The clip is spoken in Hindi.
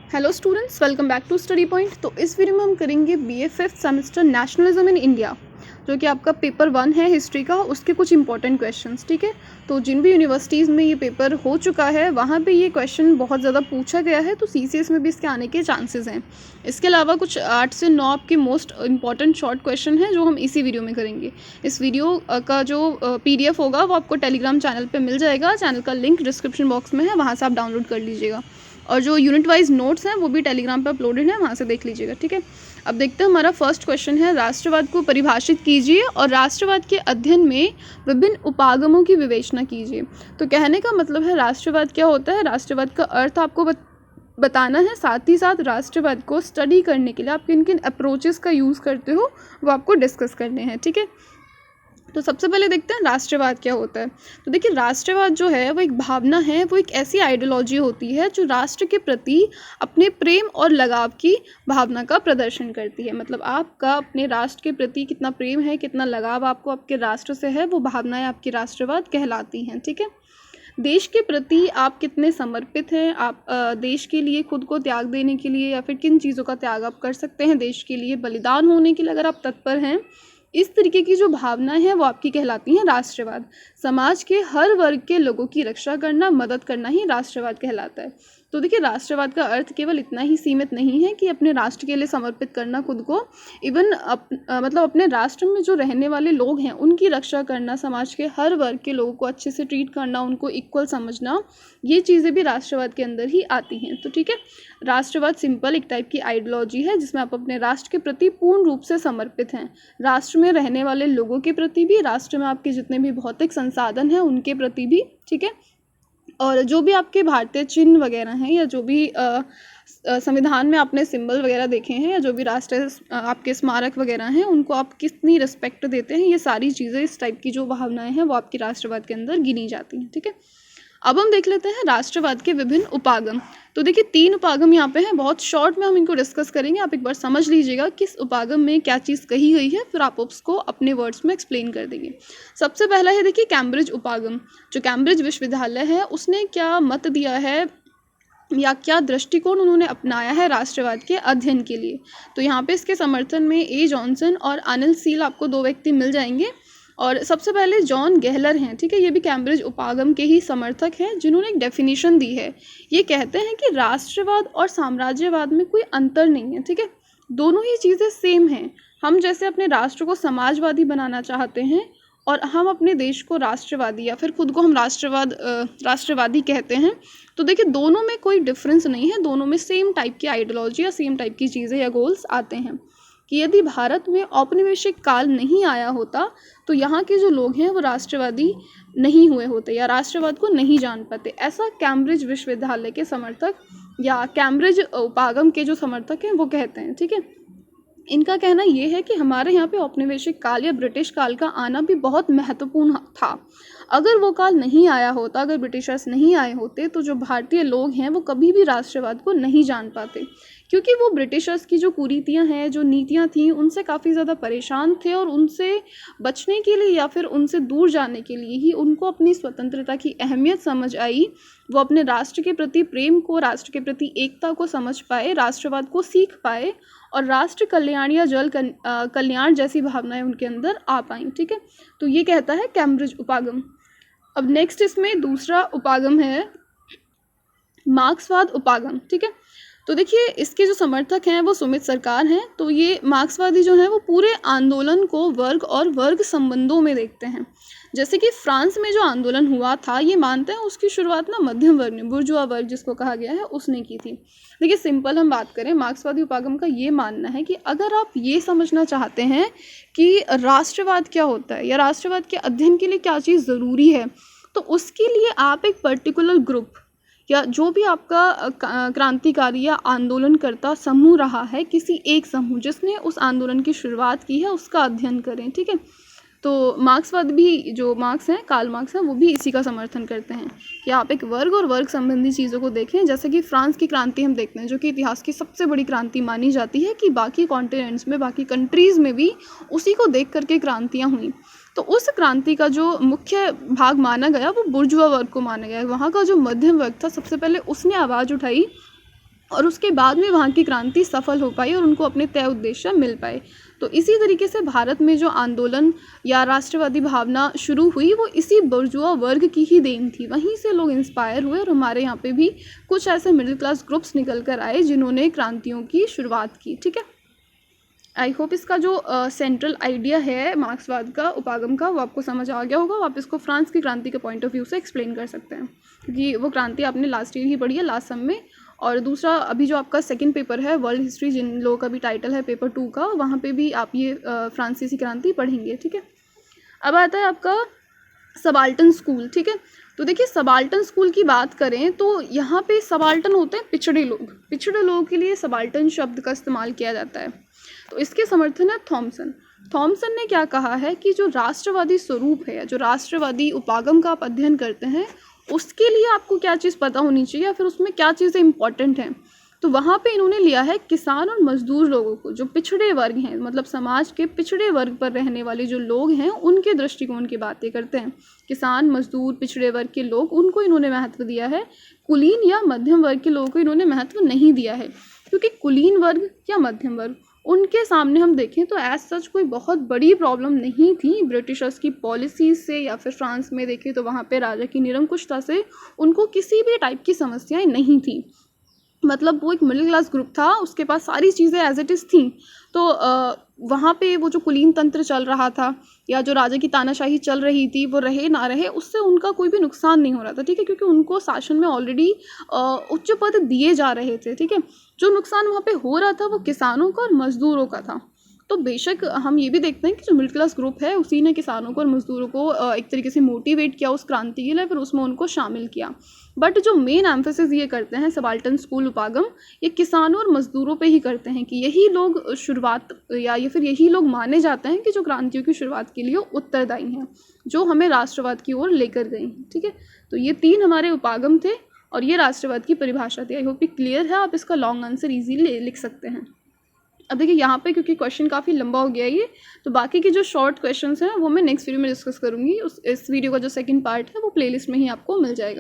Hello students, welcome back to study point. तो इस वीडियो में हम करेंगे BA fifth semester nationalism in India, जो कि आपका पेपर 1 है हिस्ट्री का, उसके कुछ इंपॉर्टेंट क्वेश्चंस। ठीक है, तो जिन भी यूनिवर्सिटीज़ में ये पेपर हो चुका है वहाँ पे ये क्वेश्चन बहुत ज़्यादा पूछा गया है, तो सीसीएस में भी इसके आने के चांसेस हैं। इसके अलावा कुछ 8 से 9 आपके मोस्ट इंपॉर्टेंट शॉर्ट क्वेश्चन हैं जो हम इसी वीडियो में करेंगे। इस वीडियो का जो PDF होगा वो आपको टेलीग्राम चैनल पर मिल जाएगा। चैनल का लिंक डिस्क्रिप्शन बॉक्स में है, वहाँ से आप डाउनलोड कर लीजिएगा। और जो यूनिट वाइज नोट्स हैं वो भी टेलीग्राम पर अपलोडेड है, वहाँ से देख लीजिएगा। ठीक है, अब देखते हैं हमारा फर्स्ट क्वेश्चन है, राष्ट्रवाद को परिभाषित कीजिए और राष्ट्रवाद के अध्ययन में विभिन्न उपागमों की विवेचना कीजिए। तो कहने का मतलब है राष्ट्रवाद क्या होता है, राष्ट्रवाद का अर्थ आपको बताना है, साथ ही साथ राष्ट्रवाद को स्टडी करने के लिए आप किन किन अप्रोचेस का यूज़ करते हो वो आपको डिस्कस करने हैं। ठीक है, तो सबसे पहले देखते हैं राष्ट्रवाद क्या होता है। तो देखिए, राष्ट्रवाद जो है वो एक भावना है, वो एक ऐसी आइडियोलॉजी होती है जो राष्ट्र के प्रति अपने प्रेम और लगाव की भावना का प्रदर्शन करती है। मतलब आपका अपने राष्ट्र के प्रति कितना प्रेम है, कितना लगाव आपको आपके राष्ट्र से है, वो भावनाएं आपकी राष्ट्रवाद कहलाती हैं। ठीक है, देश के प्रति आप कितने समर्पित हैं, आप देश के लिए खुद को त्याग देने के लिए या फिर किन चीज़ों का त्याग आप कर सकते हैं देश के लिए, बलिदान होने के लिए अगर आप तत्पर हैं, इस तरीके की जो भावनाएं हैं वो आपकी कहलाती हैं राष्ट्रवाद। समाज के हर वर्ग के लोगों की रक्षा करना, मदद करना ही राष्ट्रवाद कहलाता है। तो देखिए, राष्ट्रवाद का अर्थ केवल इतना ही सीमित नहीं है कि अपने राष्ट्र के लिए समर्पित करना खुद को, इवन मतलब अपने राष्ट्र में जो रहने वाले लोग हैं उनकी रक्षा करना, समाज के हर वर्ग के लोगों को अच्छे से ट्रीट करना, उनको इक्वल समझना, ये चीज़ें भी राष्ट्रवाद के अंदर ही आती हैं। तो ठीक है, राष्ट्रवाद सिंपल एक टाइप की आइडियोलॉजी है जिसमें आप अपने राष्ट्र के प्रति पूर्ण रूप से समर्पित हैं, राष्ट्र में रहने वाले लोगों के प्रति भी, राष्ट्र में आपके जितने भी भौतिक संसाधन हैं उनके प्रति भी। ठीक है, और जो भी आपके भारतीय चिन्ह वगैरह हैं या जो भी संविधान में आपने सिंबल वगैरह देखे हैं या जो भी राष्ट्रीय आपके स्मारक वगैरह हैं उनको आप कितनी रिस्पेक्ट देते हैं, ये सारी चीज़ें, इस टाइप की जो भावनाएं हैं वो आपकी राष्ट्रवाद के अंदर गिनी जाती हैं। ठीक है, अब हम देख लेते हैं राष्ट्रवाद के विभिन्न उपागम। तो देखिए, 3 उपागम यहाँ पे हैं, बहुत शॉर्ट में हम इनको डिस्कस करेंगे। आप एक बार समझ लीजिएगा किस उपागम में क्या चीज़ कही गई है, फिर आप उसको अपने वर्ड्स में एक्सप्लेन कर देंगे। सबसे पहला है देखिए कैम्ब्रिज उपागम। जो कैम्ब्रिज विश्वविद्यालय है उसने क्या मत दिया है या क्या दृष्टिकोण उन्होंने अपनाया है राष्ट्रवाद के अध्ययन के लिए। तो यहाँ पे इसके समर्थन में ए जॉनसन और अनिल सील आपको 2 व्यक्ति मिल जाएंगे। और सबसे पहले जॉन गेहलर हैं। ठीक है, ये भी कैम्ब्रिज उपागम के ही समर्थक हैं, जिन्होंने एक डेफिनेशन दी है। ये कहते हैं कि राष्ट्रवाद और साम्राज्यवाद में कोई अंतर नहीं है। ठीक है, दोनों ही चीज़ें सेम हैं। हम जैसे अपने राष्ट्र को समाजवादी बनाना चाहते हैं और हम अपने देश को राष्ट्रवादी या फिर खुद को हम राष्ट्रवादी कहते हैं, तो देखिए दोनों में कोई डिफरेंस नहीं है, दोनों में सेम टाइप की आइडियोलॉजी या सेम टाइप की चीज़ें या गोल्स आते हैं। कि यदि भारत में औपनिवेशिक काल नहीं आया होता तो यहाँ के जो लोग हैं वो राष्ट्रवादी नहीं हुए होते या राष्ट्रवाद को नहीं जान पाते, ऐसा कैम्ब्रिज विश्वविद्यालय के समर्थक या कैम्ब्रिज उपागम के जो समर्थक हैं वो कहते हैं। ठीक है, इनका कहना ये है कि हमारे यहाँ पे औपनिवेशिक काल या ब्रिटिश काल का आना भी बहुत महत्वपूर्ण था। अगर वो काल नहीं आया होता, अगर ब्रिटिशर्स नहीं आए होते, तो जो भारतीय लोग हैं वो कभी भी राष्ट्रवाद को नहीं जान पाते, क्योंकि वो ब्रिटिशर्स की जो कुरीतियाँ हैं, जो नीतियाँ थीं, उनसे काफ़ी ज़्यादा परेशान थे और उनसे बचने के लिए या फिर उनसे दूर जाने के लिए ही उनको अपनी स्वतंत्रता की अहमियत समझ आई। वो अपने राष्ट्र के प्रति प्रेम को, राष्ट्र के प्रति एकता को समझ पाए, राष्ट्रवाद को सीख पाए और राष्ट्र कल्याण या जल कल्याण जैसी भावनाएं उनके अंदर आ पाई। ठीक है, तो ये कहता है कैम्ब्रिज उपागम। अब नेक्स्ट इसमें दूसरा उपागम है मार्क्सवाद उपागम। ठीक है, तो देखिए इसके जो समर्थक हैं वो सुमित सरकार हैं। तो ये मार्क्सवादी जो है वो पूरे आंदोलन को वर्ग और वर्ग संबंधों में देखते हैं। जैसे कि फ्रांस में जो आंदोलन हुआ था, ये मानते हैं उसकी शुरुआत ना मध्यम वर्ग ने, बुर्जुआ वर्ग जिसको कहा गया है, उसने की थी। देखिए सिंपल हम बात करें, मार्क्सवादी उपागम का ये मानना है कि अगर आप ये समझना चाहते हैं कि राष्ट्रवाद क्या होता है या राष्ट्रवाद के अध्ययन के लिए क्या चीज़ ज़रूरी है, तो उसके लिए आप एक पर्टिकुलर ग्रुप या जो भी आपका क्रांतिकारी या आंदोलनकर्ता समूह रहा है, किसी एक समूह जिसने उस आंदोलन की शुरुआत की है, उसका अध्ययन करें। ठीक है, तो मार्क्सवाद भी, जो मार्क्स हैं, कार्ल मार्क्स हैं, वो भी इसी का समर्थन करते हैं कि आप एक वर्ग और वर्ग संबंधी चीज़ों को देखें। जैसे कि फ्रांस की क्रांति हम देखते हैं, जो कि इतिहास की सबसे बड़ी क्रांति मानी जाती है, कि बाकी कॉन्टिनेंट्स में, बाकी कंट्रीज़ में भी उसी को देख करके क्रांतियाँ हुई। तो उस क्रांति का जो मुख्य भाग माना गया वो बुर्जुआ वर्ग को माना गया। वहाँ का जो मध्यम वर्ग था, सबसे पहले उसने आवाज़ उठाई और उसके बाद में वहाँ की क्रांति सफल हो पाई और उनको अपने तय उद्देश्य मिल पाए। तो इसी तरीके से भारत में जो आंदोलन या राष्ट्रवादी भावना शुरू हुई वो इसी बुर्जुआ वर्ग की ही देन थी। वहीं से लोग इंस्पायर हुए और हमारे यहाँ पे भी कुछ ऐसे मिडिल क्लास ग्रुप्स निकल कर आए जिन्होंने क्रांतियों की शुरुआत की। ठीक है, आई होप इसका जो सेंट्रल आइडिया है मार्क्सवाद का, उपागम का, वो आपको समझ आ गया होगा। आप इसको फ्रांस की क्रांति के पॉइंट ऑफ व्यू से एक्सप्लेन कर सकते हैं, क्योंकि वो क्रांति आपने लास्ट ईयर ही पढ़ी है, लास्ट सम में। और दूसरा अभी जो आपका सेकंड पेपर है वर्ल्ड हिस्ट्री, जिन लोगों का भी टाइटल है पेपर 2 का, वहाँ पे भी आप ये फ्रांसीसी क्रांति पढ़ेंगे। ठीक है, अब आता है आपका सबाल्टन स्कूल। ठीक है, तो देखिए सबाल्टन स्कूल की बात करें तो यहाँ पे सबाल्टन होते हैं पिछड़े लोग। पिछड़े लोगों के लिए सबाल्टन शब्द का इस्तेमाल किया जाता है। तो इसके समर्थन है थॉमसन ने क्या कहा है कि जो राष्ट्रवादी स्वरूप है, जो राष्ट्रवादी उपागम का आप अध्ययन करते हैं, उसके लिए आपको क्या चीज़ पता होनी चाहिए या फिर उसमें क्या चीज़ें इंपॉर्टेंट हैं। तो वहाँ पे इन्होंने लिया है किसान और मजदूर लोगों को, जो पिछड़े वर्ग हैं, मतलब समाज के पिछड़े वर्ग पर रहने वाले जो लोग हैं, उनके दृष्टिकोण की बातें करते हैं। किसान, मजदूर, पिछड़े वर्ग के लोग, उनको इन्होंने महत्व दिया है। कुलीन या मध्यम वर्ग के लोगों को इन्होंने महत्व नहीं दिया है, क्योंकि कुलीन वर्ग या मध्यम वर्ग, उनके सामने हम देखें तो एज सच कोई बहुत बड़ी प्रॉब्लम नहीं थी ब्रिटिशर्स की पॉलिसीज़ से, या फिर फ्रांस में देखें तो वहाँ पे राजा की निरंकुशता से उनको किसी भी टाइप की समस्याएं नहीं थी। मतलब वो एक मिडिल क्लास ग्रुप था, उसके पास सारी चीज़ें एज इट इज़ थी। तो वहाँ पे वो जो कुलीन तंत्र चल रहा था या जो राजा की तानाशाही चल रही थी, वो रहे ना रहे, उससे उनका कोई भी नुकसान नहीं हो रहा था। ठीक है, क्योंकि उनको शासन में ऑलरेडी उच्च पद दिए जा रहे थे। ठीक है, जो नुकसान वहाँ पे हो रहा था वो किसानों का और मजदूरों का था। तो बेशक हम ये भी देखते हैं कि जो मिडिल क्लास ग्रुप है उसी ने किसानों को और मजदूरों को एक तरीके से मोटिवेट किया उस क्रांति के लिए, फिर उसमें उनको शामिल किया। बट जो मेन एम्फेसिस ये करते हैं सबाल्टन स्कूल उपागम, ये किसानों और मजदूरों पे ही करते हैं कि यही लोग शुरुआत या फिर यही लोग माने जाते हैं कि जो क्रांतियों की शुरुआत के लिए उत्तरदायी हैं, जो हमें राष्ट्रवाद की ओर लेकर गई हैं। ठीक है, तो ये 3 हमारे उपागम थे और ये राष्ट्रवाद की परिभाषा थी। आई होप ये क्लियर है, आप इसका लॉन्ग आंसर ईजीली लिख सकते हैं। अब देखिए यहाँ पे क्योंकि क्वेश्चन काफ़ी लंबा हो गया ये, तो बाकी के जो शॉर्ट क्वेश्चंस हैं वो मैं नेक्स्ट वीडियो में डिस्कस करूँगी। इस वीडियो का जो सेकंड पार्ट है वो प्लेलिस्ट में ही आपको मिल जाएगा।